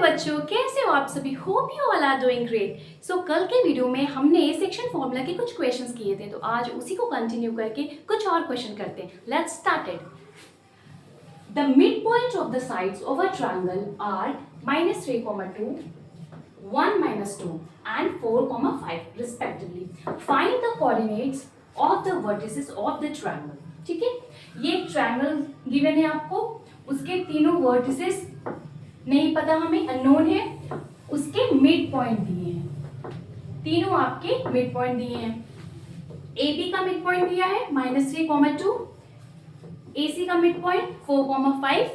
बच्चों, कैसे हो आप सभी? Hope you all are doing great. So कल के वीडियो में हमने सेक्शन फॉर्मूला के कुछ क्वेश्चंस किए थे, तो आज उसी को कंटिन्यू करके कुछ और क्वेश्चन करते हैं। Let's start it. The mid point of the sides of a triangle are -3, 2, 1, -2 and 4, 5 respectively. Find the coordinates of the vertices of the triangle. ठीक है, ये ट्रायंगल गिवन है आपको, उसके तीनों वर्टिसेस नहीं पता हमें, अननोन है, उसके मिड पॉइंट दिए हैं, तीनों आपके मिड पॉइंट दिए हैं। AB का मिड पॉइंट दिया है -3, 2, AC का मिड पॉइंट 4, 5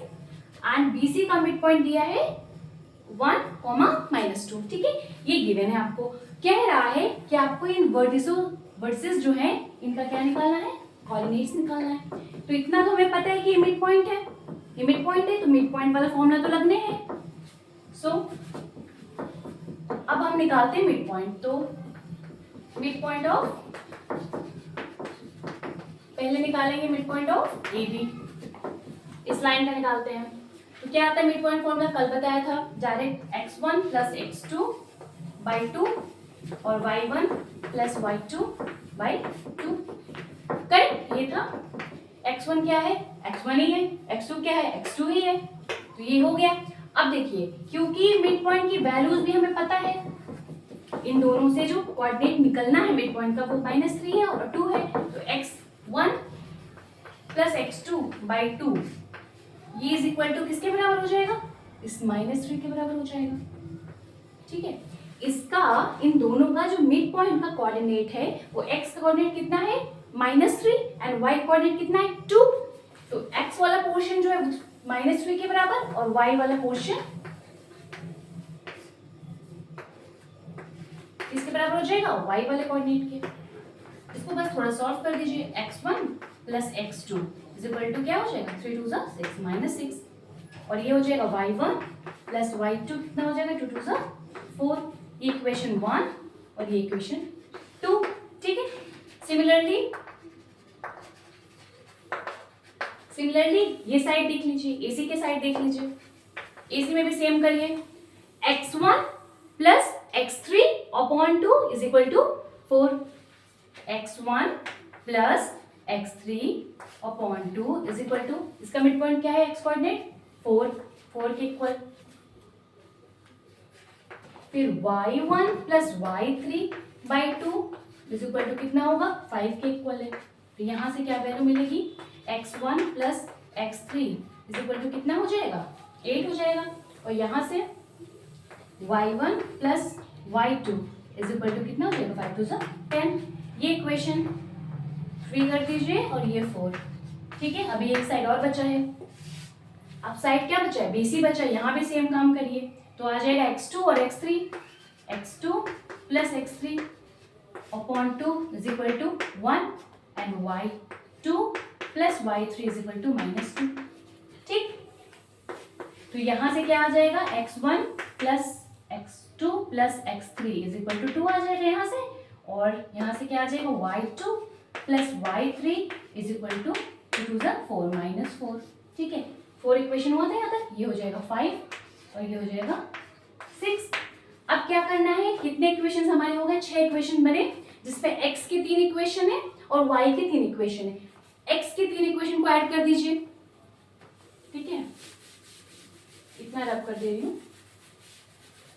एंड BC का मिड पॉइंट दिया है 1, -2। ठीक है, ये गिवन है आपको। कह रहा है कि आपको इन वर्टिसेस जो है इनका क्या निकालना है, कोऑर्डिनेट्स निकालना है। तो इतना तो हमें पता है कि ये मिड पॉइंट है, ये मिड पॉइंट है, तो मिड पॉइंट वाला फॉर्मूला तो लगने हैं। सो अब हम निकालते हैं मिड पॉइंट। तो मिड पॉइंट ऑफ, पहले निकालेंगे मिड पॉइंट ऑफ AB, इस लाइन का निकालते हैं। तो क्या आता है मिड पॉइंट फॉर्मूला, कल बताया था, डायरेक्ट x1 + x2/2 और y1 + y2/2। करेक्ट, ये था। x1 क्या है, x1 ही है, x2 क्या है, x2 ही है, तो ये हो गया। अब देखिए, क्योंकि मिड पॉइंट की वैल्यूज भी हमें पता है, इन दोनों से जो कोऑर्डिनेट निकलना है मिड पॉइंट का वो -3 है और 2 है, तो x1 + x2/2 ये इज इक्वल टू किसके बराबर हो जाएगा, इस -3 के बराबर हो जाएगा। ठीक है, इसका इन दोनों का जो मिड पॉइंट का कोऑर्डिनेट है वो x का कोऑर्डिनेट कितना है -3 एंड y कोऑर्डिनेट कितना है 2। तो x वाला पोर्शन जो है -3 के बराबर और y वाला पोर्शन इसके बराबर हो जाएगा y वाले कोऑर्डिनेट के। इसको बस थोड़ा सॉल्व कर दीजिए। x1 + x2 is equal to क्या हो जाएगा, 3 2 6 -6, और ये हो जाएगा y1 + y2 कितना हो जाएगा, 2 2 4। ये इक्वेशन 1 और ये इक्वेशन 2। ठीक है, सिमिलरली ये साइड देख लीजिए, AC के साइड देख लीजिए, AC में भी सेम करिए। x1 + x3/2 is equal to 4। x1 + x3/2 is equal to, इसका मिड पॉइंट क्या है, x कोऑर्डिनेट 4 के इक्वल। फिर y1 + y3/2 is equal to कितना होगा, 5 के इक्वल है। तो यहाँ से क्या वैल्यू मिलेगी, x1 + x3 is equal to कितना हो जाएगा, 8 हो जाएगा। और यहाँ से y1 + y2 is equal to कितना हो जाएगा, 5 2 10। ये इक्वेशन 3 कर दीजिए और ये 4। ठीक है, अभी एक साइड और बचा है। अब साइड क्या बचा है, BC बचा है, यहाँ भी सेम काम करिए। तो आ जाएगा x2 और x3, x2 + x3/2 is equal to 1 and y2 + y3 is equal to -2। ठीक, तो यहाँ से क्या आ जाएगा, x1 + x2 + x3 is equal to 2 आ जाएगा यहाँ से, और यहाँ से क्या आ जाएगा, y2 + y3 is equal to 2 2 4 -4। ठीक है, 4 इक्वेशन हुआ था यहाँ तक, ये हो जाएगा 5 और ये हो जाएगा 6। अब क्या करना है, कितने इक्वेशन हमारे हो गए, 6 इक्वेशन बने, जिसपे x की 3 इक्वेशन है और y की 3 इक्वेशन है। x की 3 इक्वेशन को ऐड कर दीजिए। ठीक है, इतना रब कर दे रही हूँ,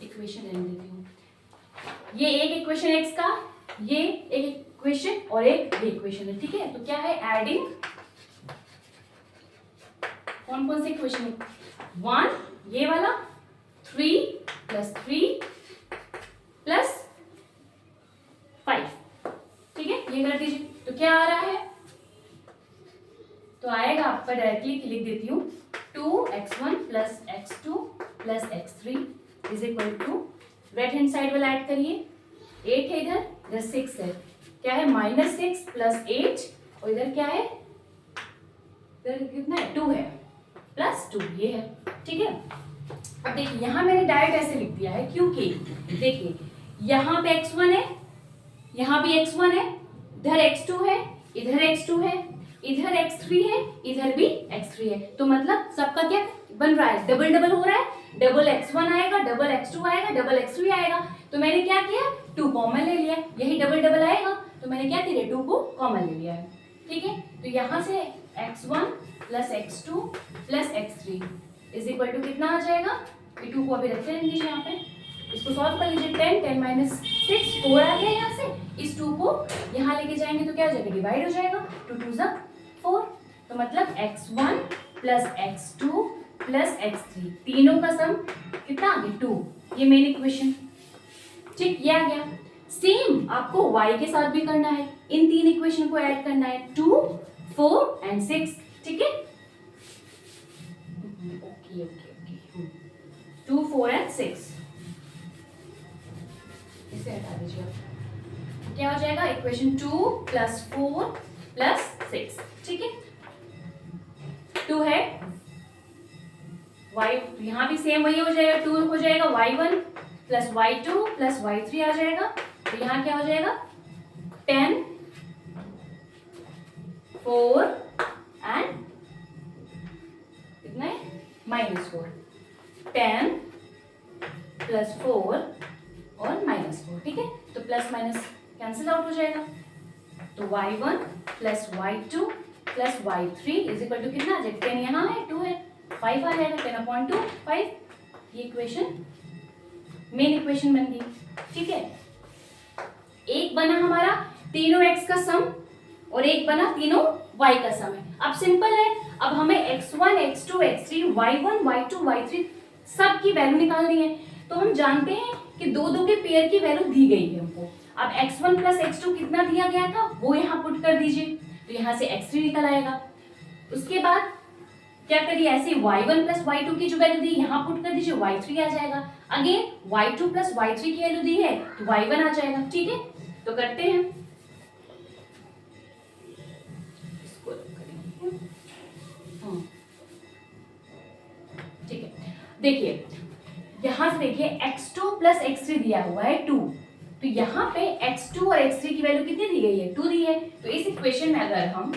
इक्वेशन रहने देती हूँ। ये एक इक्वेशन x का, ये एक इक्वेशन और एक ये इक्वेशन है। ठीक है, तो क्या है, एडिंग कौन कौन से इक्वेशन है, 1 ये वाला, 3 + 3 + 5। ठीक है, ये कर दीजिए। तो क्या आ रहा है, तो आएगा आपका, डायरेक्टली लिख देती हूँ, 2x1 + x2 + x3 is equal to, right hand side वाला ऐड करिए, 8 है इधर 6 है, क्या है -6 + 8, और इधर क्या है, इधर कितना है, 2 है, +2 ये है। ठीक है, अब देखिए यहाँ मैंने डायरेक्ट ऐसे लिख दिया है, क्योंकि देखिए यहाँ पे x1 है, यहाँ भी x1 है, इधर x2 है, इधर x2 है, इधर x3 है, इधर भी x3 है, तो मतलब सबका क्या बन रहा है, डबल डबल हो रहा है, डबल x1 आएगा, डबल x2 आएगा, डबल x3 आएगा। तो मैंने क्या किया, 2 कॉमन ले लिया, यही डबल डबल आएगा तो मैंने क्या किया, 2 को कॉमन ले लिया है। ठीक है, तो यहाँ से x1 plus x2 plus x3 is equal to कितना आ जाएगा, 2 को अभी रखते रहेंगे यहाँ पे, इसको सॉल्व कर लीजिए। 10 10 माइनस 6 4 आ गया यहाँ से, इस 2 को यहाँ लेके जाएंगे तो क्या हो जाएगा, डिवाइड हो जाएगा, 2 2 जा 4। तो मतलब x1 plus x2 plus x3 तीनों का सम कितना आ गया, 2। ये मेन इक्वेशन, ठीक, ये आ गया। सेम आपको y के साथ भी करना है, इन तीन इक्वेशन को ऐड करना है, 2 4 एंड 6। ठीक है, ओके ओके ओके, 2 4 एंड 6 इसे हटा दीजिए। क्या हो जाएगा, इक्वेशन 2 प्लस 4 प्लस 6। ठीक है, 2 है y, यहाँ भी सेम वही हो जाएगा, 2 हो जाएगा y1 plus y2 plus y3 आ जाएगा। तो यहाँ क्या हो जाएगा, 10 4 एंड कितना है, -4, 10 प्लस 4 और -4। ठीक है, तो प्लस माइनस कैंसिल आउट हो जाएगा। तो y1 plus y2 plus y3 is equal to कितना आ जाएगा, 10 यहाँ है, 2 है, 5 आ जाएगा, 10/2 5। ये इक्वेशन मेन इक्वेशन बन गई। ठीक है, एक बना हमारा तीनों x का सम और एक बना तीनों y का सम है। अब सिंपल है, अब हमें x1 x2 x3 y1 y2 y3 सब की वैल्यू निकालनी है। तो हम जानते हैं कि दो दो के पेयर की वैल्यू दी गई है हमको। अब x1 प्लस x2 कितना दिया गया था वो यहाँ पुट कर दीजिए, तो यहाँ से x3 निकल आएगा। उसके बाद क्या करिए, ऐसे y1 प्लस y2 की जो वैल्यू दी यहाँ पुट कर दीजिए, y3 आ जाएगा। अगेन y2 प्लस y3 की वैल्यू दी है तो y1 आ जाएगा। ठीक है, तो करते हैं, इसको ठीक है, देखिए यहां से देखिए x2 प्लस x3 दिया हुआ है 2, तो यहाँ पे x2 और x3 की वैल्यू कितनी दी गई है, 2 दी है। तो इस इक्वेशन में अगर हम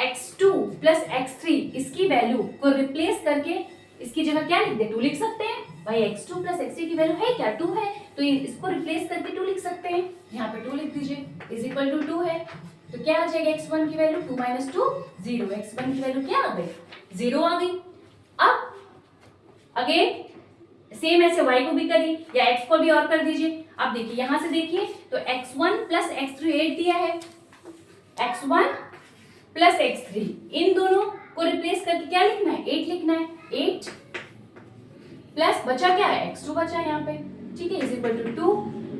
x2 प्लस x3 इसकी वैल्यू को रिप्लेस करके इसकी जगह क्या लिख दे, 2 लिख सकते हैं। भाई x2 प्लस x3 की वैल्यू है क्या, 2 है, तो इसको रिप्लेस करके 2 लिख सकते हैं। यहाँ पे 2 लिख दीजिए, इज इक्वल टू 2 है। तो क्या आ जाएगा, x1 की वैल्यू 2 माइनस 2 0, x1 की वैल्यू क्या आ गई, 0 आ गई। अब अगेन सेम ऐसे y को भी करिए या x को भी और कर दीजिए। अब देखिए यहां से देखिए तो x1 प्लस x3 8 दिया है, x1 प्लस x3 इन दोनों को रिप्लेस करके क्या लिखना है, 8 लिखना है। 8 प्लस बचा क्या है, x2 बचा है यहाँ पे। ठीक है, इज इक्वल टू 2,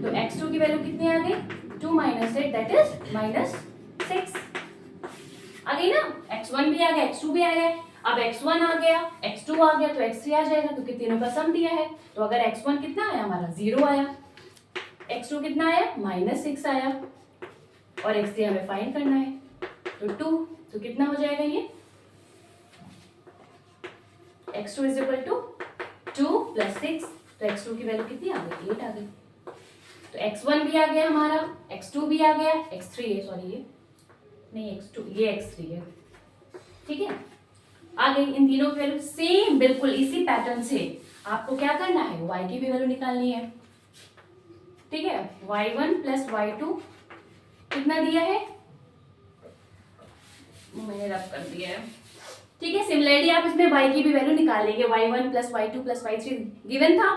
तो x2 की वैल्यू कितनी आ गई, 2 माइनस 8 दैट इज -6 आ गई ना। x1 भी आ गया, x2 भी आ गया। अब x1 आ गया, x2 आ गया, तो x3 आ जाएगा क्योंकि तीनों का सम दिया है। तो अगर x1 कितना आया हमारा 0 आया, x2 कितना आया -6 आया और x3 हमें फाइंड करना है तो 2, तो कितना हो जाएगा ये, x2 is equal to 2 plus 6, तो x2 की वैल्यू कितनी आ गई, 8 आ गई। तो x1 भी आ गया हमारा, x2 भी आ गया, x3 है, सॉरी ये नहीं x2, ये x3 है। ठीक है, आ गई इन तीनों की वैल्यू सेम, बिल्कुल इसी पैटर्न से आपको क्या करना है, y की भी वैल्यू निकालनी है। ठीक है, y1 प्लस y2 कितना दिया है, मैंने रफ कर दिया है। ठीक है, सिमिलरली आप इसमें y की भी वैल्यू निकाल लेंगे, y1 plus y2 plus y3 given था,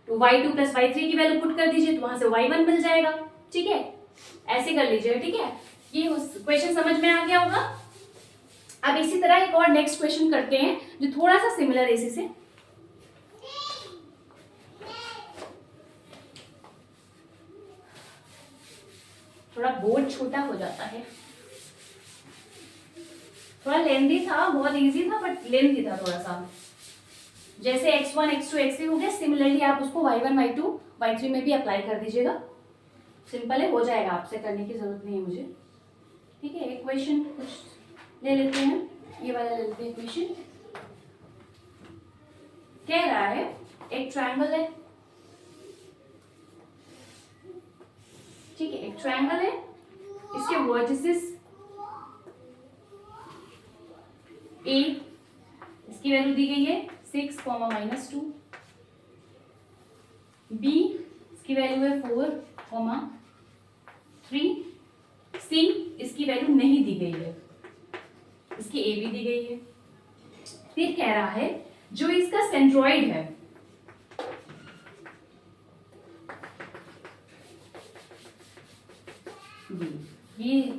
तो y2 प्लस y3 की वैल्यू पुट कर दीजिए तो वहां से y1 मिल जाएगा। ठीक है, ऐसे कर लीजिए। ठीक है, ये क्वेश्चन समझ में आ गया होगा। अब इसी तरह एक और नेक्स्ट क्वेश्चन करते हैं जो थोड़ा सा सिमिलर है इसी से। थोड़ा बोर्ड छोटा हो जाता है, थोड़ा लेंथी था, बहुत इजी था बट लेंथी था थोड़ा सा। जैसे x1 x2 x3 हो गया, सिमिलरली आप उसको y1 y2 y3 में भी अप्लाई कर दीजिएगा। सिंपल है, हो जाएगा, आपसे करने की जरूरत नहीं है मुझे। ठीक है, एक क्वेश्चन कुछ ले लेते हैं, ये वाला ले लेते हैं क्वेश्चन। कह रहा है एक ट्रायंगल है, ठीक है, एक ट्रायंगल है, इसके वर्टिसेस A, इसकी वैल्यू दी गई है 6, -2, बी इसकी वैल्यू है 4,3, सी इसकी वैल्यू नहीं दी गई है, इसकी ए भी दी गई है। फिर कह रहा है जो इसका सेंट्रॉइड है, ये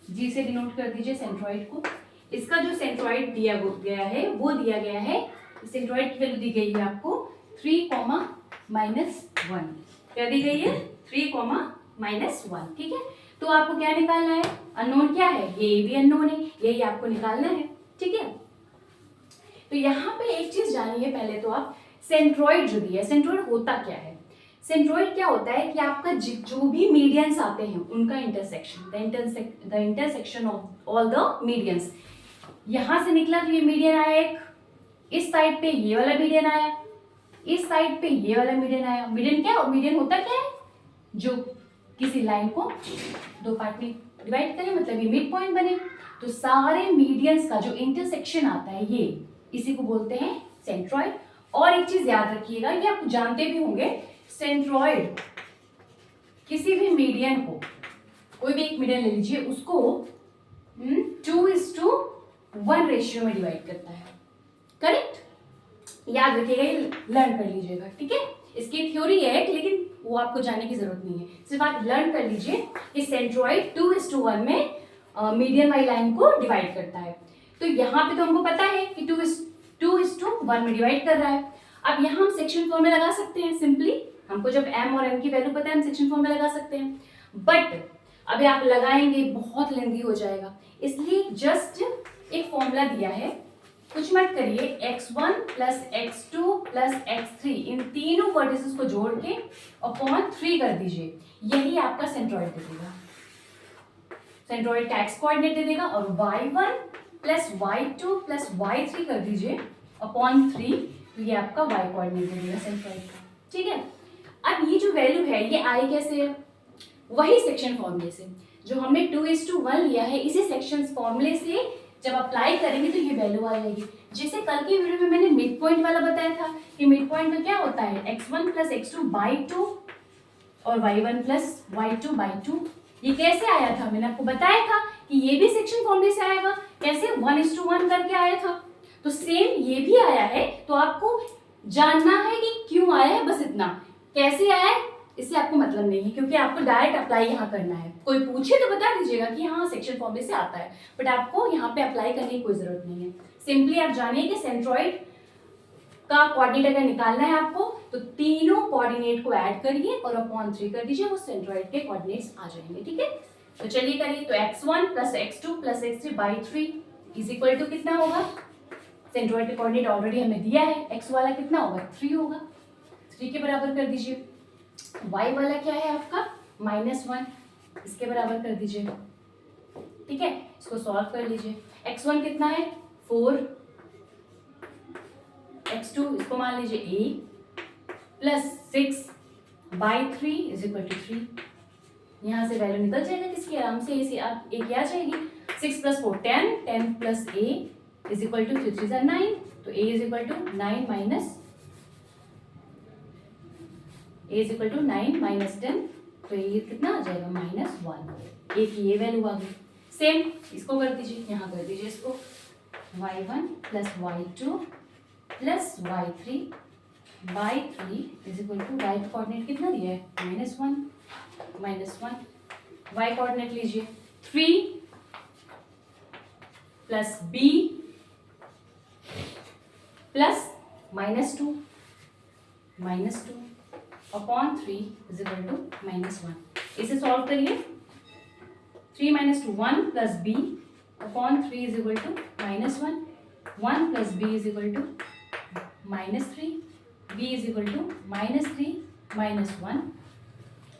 जी से डिनोट कर दीजिए सेंट्रॉइड को। इसका जो सेंट्रॉइड दिया गया है वो दिया गया है, सेंट्रॉइड की वैल्यू दी गई है आपको 3,-1 क्या दी गई है 3,-1, ठीक है। तो आपको क्या निकालना है, अननोन क्या है, ये भी अननोन है, यही आपको निकालना है, ठीक है। तो यहाँ पे एक चीज जानिए पहले तो आप, सेंट्रॉइड जो दिया है, सेंट्रॉइड होता क्या है। सेंट्रॉइड क्या होता है कि आपका जो भी मीडियंस आते हैं उनका intersection, the intersection of all the medians. यहां से निकला तो ये मीडियन आया एक, इस साइड पे ये वाला मीडियन आया, इस साइड पे ये वाला मीडियन आया। मीडियन क्या, मीडियन होता क्या है, जो किसी लाइन को दो पार्ट में डिवाइड करे, मतलब ये मिड पॉइंट बने। तो सारे मीडियंस का जो इंटरसेक्शन आता है ये, इसी को बोलते हैं सेंट्रॉइड। और एक चीज याद रखिएगा, ये आप जानते भी होंगे, सेंट्रॉइड किसी भी मीडियन को, कोई भी एक मीडियन ले लीजिए, उसको 2:1 रेशियो में डिवाइड करता है, करेक्ट। याद रखिएगा, ये लर्न कर लीजिएगा, ठीक है। इसकी थ्योरी है लेकिन वो आपको जानने की जरूरत नहीं है, सिर्फ आप लर्न कर लीजिए कि सेंट्रॉइड 2:1 में मीडियन वाली लाइन को डिवाइड करता है। तो यहाँ पे तो हमको पता है कि 2:1 में डिवाइड कर रहा है। अब यहाँ हम सेक्शन फॉर्म में लगा सकते हैं, सिंपली हमको जब m और n की वैल्यू पता है हम सेक्शन फॉर्म में लगा सकते हैं। बट अभी आप लगाएंगे बहुत लेंथी हो जाएगा, इसलिए जस्ट एक फॉर्मूला दिया है, कुछ मत करिए, x1 + x2 + x3 इन तीनों वर्टिसेस को जोड़ के अपॉन 3 कर दीजिए, यही आपका सेंट्रॉइड दे देगा। सेंट्रॉइड का x कोऑर्डिनेट दे देगा, और y1 + y2 + y3 कर दीजिए अपॉन 3, तो ये आपका y कोऑर्डिनेट दे देगा सेंट्रॉइड का, ठीक है। अब ये जो वैल्यू है ये आई कैसे है, वही सेक्शन फॉर्मूले से, जो हमने 2:1 लिया है, इसी सेक्शन फॉर्मूले से जब अप्लाई करेंगे तो ये वैल्यू आ जाएगी। जैसे कल की वीडियो में मैंने मिड पॉइंट वाला बताया था कि मिड पॉइंट में क्या होता है, x1 + x2/2 और y1 + y2/2। ये कैसे आया था, मैंने आपको बताया था कि ये भी सेक्शन फॉर्मूले से आएगा, कैसे 1:1 करके आया था। तो सेम ये भी आया है, तो आपको जानना है कि क्यों आया है, बस इतना। कैसे आया है इससे आपको मतलब नहीं है, क्योंकि आपको डायरेक्ट अप्लाई यहाँ करना है। कोई पूछे तो बता दीजिएगा कि हाँ सेक्शन फॉर्मूले से आता है, बट आपको यहाँ पे अप्लाई करने की कोई जरूरत नहीं है। सिंपली आप जानिए कि सेंट्रॉइड का कोऑर्डिनेट अगर निकालना है आपको, तो तीनों कोऑर्डिनेट को ऐड करिए और अपॉन 3 कर दीजिए, वो सेंट्रॉइड के कोऑर्डिनेट्स आ जाएंगे, ठीक है। तो चलिए करिए, तो x1 + x2 + x3/3 = कितना होगा, सेंट्रॉइड के कोऑर्डिनेट ऑलरेडी हमें दिया है, x वाला कितना होगा 3 होगा, 3 के बराबर कर दीजिए। y वाला क्या है आपका -1, इसके बराबर कर दीजिए, ठीक है। इसको सॉल्व कर लीजिए, x1 कितना है 4, x2 इसको मान लीजिए a + 6/3 = 3। यहाँ से वैल्यू निकल जाएगा किसकी, आराम से इसे आप एक आ जाएगी, 6 + 4 10, 10 + a = 3 3 = 9, तो a = 9 - 10, तो ये कितना आ जाएगा -1, a की ये वैल्यू आ गई। सेम इसको कर दीजिए, यहाँ कर दीजिए इसको, y1 + y2 + y3/3 = y का कोऑर्डिनेट कितना दिया है -1, y कोऑर्डिनेट लीजिए 3 + b + -2 अपॉन 3 = -1। इसे सॉल्व करिए, 3 - 2 1 + b upon 3 = -1, 1 + b = -3, b = -3 - 1,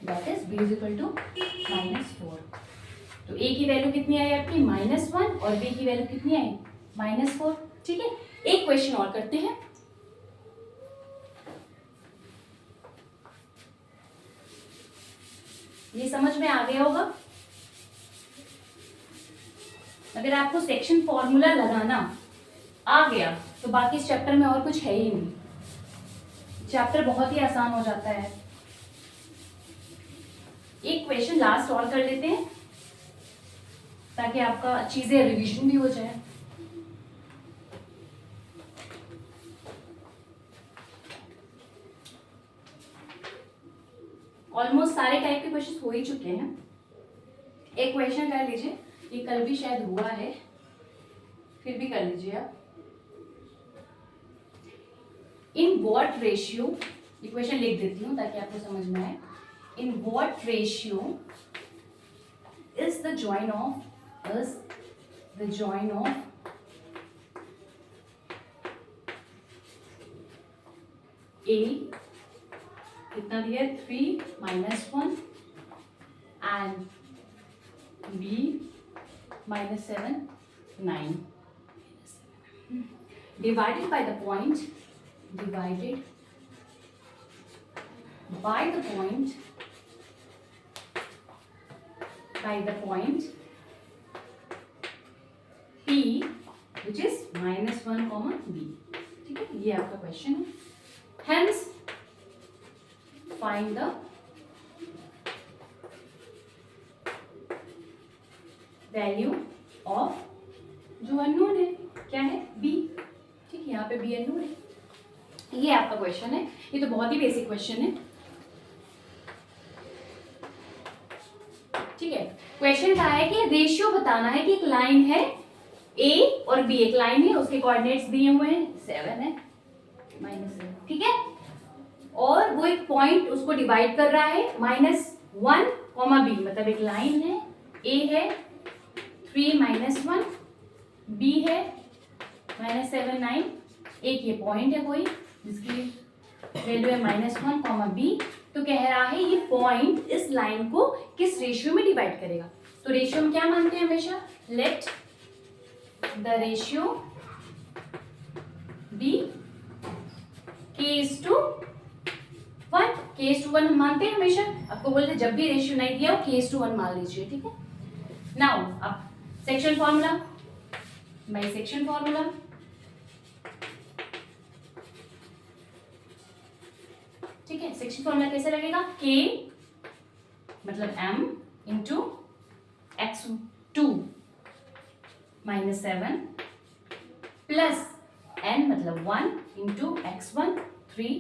that is b = -4। तो a की वैल्यू कितनी आई आपकी -1 और b की वैल्यू कितनी आई -4, ठीक है। एक क्वेश्चन और करते हैं, ये समझ में आ गया होगा। अगर आपको सेक्शन फॉर्मूला लगाना आ गया तो बाकी इस चैप्टर में और कुछ है ही नहीं। चैप्टर बहुत ही आसान हो जाता है। एक क्वेश्चन लास्ट सॉल्व कर लेते हैं ताकि आपका चीजें रिवीजन भी हो जाए। ऑलमोस्ट सारे टाइप के क्वेश्चन हो ही चुके हैं। एक क्वेश्चन कर लीजिए, ये कल भी शायद हुआ है, फिर भी कर लीजिए आप। इन व्हाट रेशियो, ये क्वेश्चन लिख देती हूँ ताकि आपको समझ में आए। In what ratio is the join of A, कितना दिया है 3 - 1 and B -7 9 divided by the point P which is -1, B। ठीक है, ये आपका क्वेश्चन है। Hence find the value of जो अननोन है, क्या है B। ठीक है, यहाँ पे B अननोन है। ये आपका क्वेश्चन है। ये तो बहुत ही बेसिक क्वेश्चन है। ठीक है, क्वेश्चन क्या है कि रेशियो बताना है कि एक लाइन है A और B, एक लाइन है, उसके कोऑर्डिनेट्स दिए हुए हैं 7 है -7। ठीक है, और वो एक पॉइंट उसको डिवाइड कर रहा है -1, B, मतलब एक लाइन है, A है 3 - 1, B है -7 9, एक ये पॉइंट है कोई जिसकी वैल्यू है -1, B। तो कह रहा है ये पॉइंट इस लाइन को किस रेशियो में डिवाइड करेगा। तो रेशियो हम क्या मानते हैं हमेशा, let the ratio B K:1, K:1 हम मानते हैं हमेशा। आपको बोलते जब भी रेशियो नहीं दिया हो K:1 मान लीजिए। ठीक है, नाउ अब सेक्शन फॉर्मूला, बाइसेक्शन फॉर्मूला। ठीक है, सेक्शन फॉर्मूला कैसे लगेगा, K मतलब M into x2 -7 plus N मतलब 1 into x1 3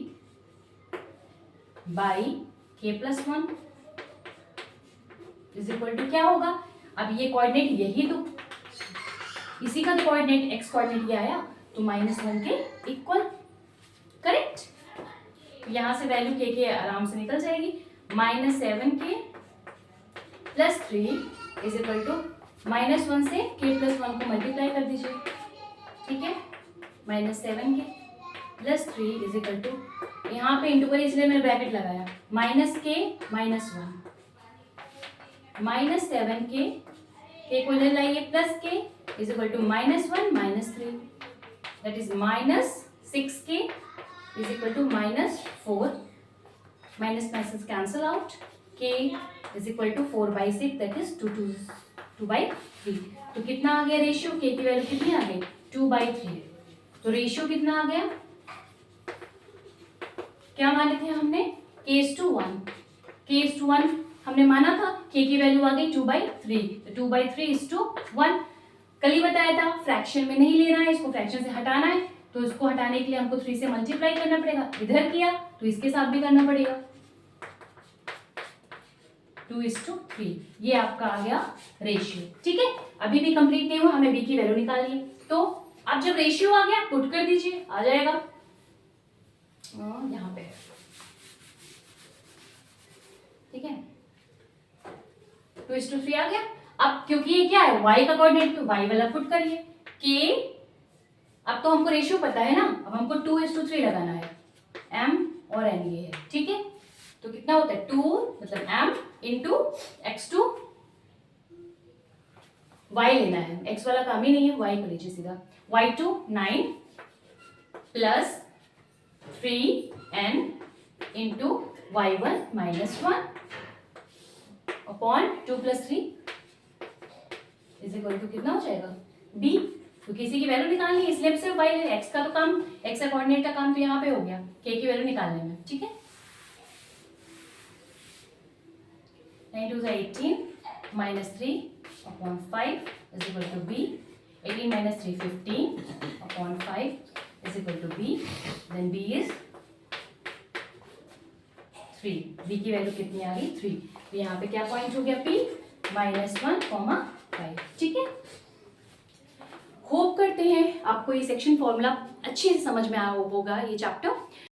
by K+1 is equal to क्या होगा। अब ये कोऑर्डिनेट यही तो, इसी का तो कोऑर्डिनेट x कोऑर्डिनेट ये आया, तो -1 के इक्वल, करेक्ट। यहां से वैल्यू के आराम से निकल जाएगी। -7k + 3 इज इक्वल टू -1 से K+1 को मल्टीप्लाई कर दीजिए। ठीक है, -7k + 3 इज इक्वल टू, यहाँ पे इंटू करिए इसलिए मैंने ब्रैकेट लगाया, -k -1 -7k, k को इधर लाइए plus k is equal to -1 -3, that is -6k is equal to -4, minus cancel out, k is equal to 4/6, that is 2/3। तो कितना आ गया रेशियो, k की वैल्यू कितनी आ गई 2/3। तो रेशियो कितना आ गया, क्या माने थे हमने K:1 हमने माना था, k की वैल्यू आ गई 2/3, तो 2/3:1। कल ही बताया था फ्रैक्शन में नहीं लेना है, इसको फ्रैक्शन से हटाना है, तो इसको हटाने के लिए हमको 3 से मल्टीप्लाई करना पड़ेगा। इधर किया तो इसके साथ भी करना पड़ेगा, 2:3। ये आपका आ गया रेशियो। ठीक है, अभी भी कंप्लीट नहीं हुआ, हमें b की वैल्यू निकालनी है। तो अब जब रेशियो आ गया पुट कर दीजिए, आ जाएगा यहाँ पे। ठीक है, 2:3 आ गया। अब क्योंकि ये क्या है y का कोऑर्डिनेट, तो y वाला पुट करिए k। अब तो हमको रेशियो पता है ना, अब हमको 2:3 लगाना है, m और n ये है। ठीक है, तो कितना होता है 2 मतलब m इंटू x2, y लेना है, x वाला काम ही नहीं है, y को लीजिए सीधा, y2 9 plus 3n into y1 -1 upon 2 + 3 is equal to कितना हो जाएगा b। तो किसी की वैल्यू निकालनी है इसलिए सिर्फ y ले, x का तो काम, x का कोऑर्डिनेट का काम तो यहाँ पे हो गया k की वैल्यू निकालने में, ठीक है। 9 2 18 minus 3 upon 5 is equal to b. 18 minus 3 15 upon 5 is equal to b. Then b is 3. b की वैल्यू कितनी आ गई 3. तो यहाँ पे क्या पॉइंट हो गया p -1, 5, ठीक है। होप करते हैं आपको ये सेक्शन फॉर्मूला अच्छे से समझ में आया होगा, ये चैप्टर